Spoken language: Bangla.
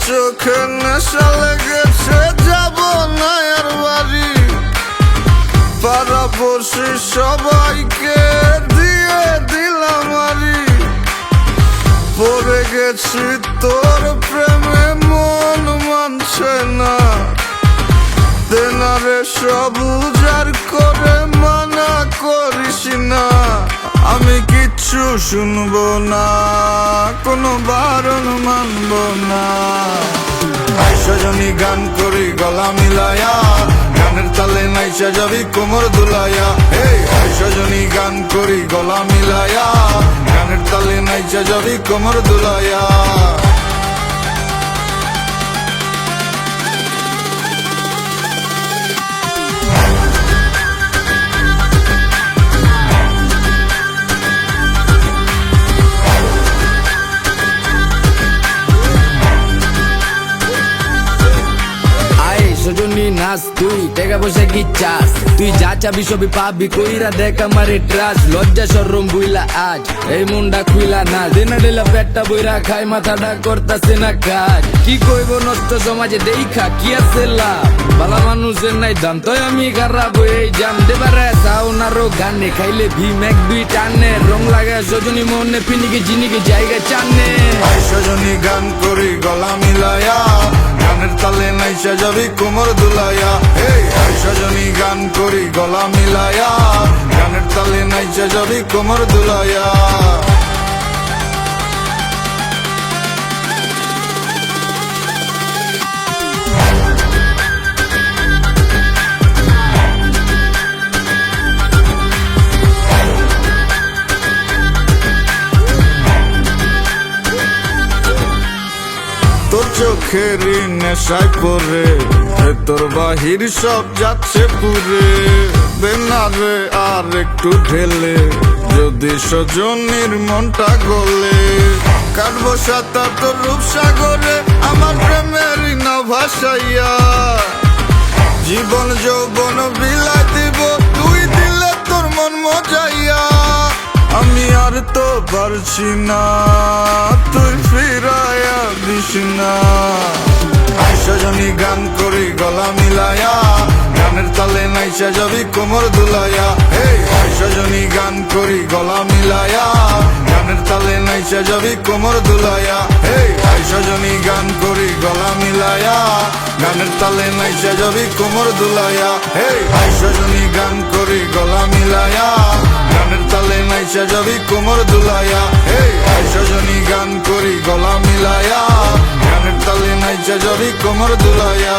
চোখে নেশা লেগেছে, যাব না আর বাড়ি। পাড়াপড়শি সবাইকে দিয়ে দিলাম আরি। পড়ে গেছি তোর প্রেমে, মন মানছে না। তেনারে সব উজাড় করে মানা করিস না। আমি কিচ্ছু শুনবো না, কোনো বারণ মানব না। সজনী গান করি গলা মিলায়া, গানের তালে নাইচা যাবি কোমর দুলাইয়া। সজনী গান করি গলা মিলায়া, গানের তালে নাইচা যাবি কোমর দুলাইয়া। সজনী নাচ, তুই টাকা পয়সা কি চাস? তুই যা চাবি সবই পাবি, কইরা দেখ আমারে ট্রাস। লজ্জা শরম বুইলা আজ এই মুন্ডা খুইলা না। দিনা দিলা পেটটা বইরা খাই, মাথাটা করতাছে না কাজ। কি কইব নষ্ট সমাজে দেখা কি আছে লাভ? বালা মানুষের নাই দাম, তাই আমি খারাপ হয়ে জাম। দেবারে সাউনারও গানে খাইলে ভীম এক দুই টানে। রং লাগে সজনী মনে, পিনিকে জিনিকে জায়গা চানে। সজনী গান করি গলা মিলায়া, গানের তালে নাইচা যাবি কোমর দুলাইয়া। সজনী গান করি গলা মিলায়া, গানের তালে নাইচা যাবি কোমর দুলাইয়া। তোর চোখের নেশায় পরে তোর বাহির সব যাচ্ছে পুরে। বেনারে আর একটু ঢেলে যদি সজনীর মনটা গলে। কাটবো সাঁতার তোর রূপসাগরে, আমার প্রেমের না ভাসাইয়া। জীবন যৌবন বিলাই দিব, তুই দিলে তোর মন মজাইয়া। আমি আর তো পারছি না, তুই ফিরাইয়া দিস না। সজনী গান করি গলা মিলায়া, গানের তালে নাইচা যাবি কোমর দুলাইয়া। সজনী গান করি গলা মিলায়া, গানের তালে নাইচা যাবি কোমর দুলাইয়া। সজনী গান করি গলা মিলায়া, গানের তালে নাইচা যাবি কোমর দুলাইয়া। সজনী গান করি গলা মিলায়া, গানের তালে নাইচা যাবি কোমর দুলাইয়া। সজনী গান করি গলা মিলায়া, গানের তালে নাইচা যাবি কোমর দুলাইয়া।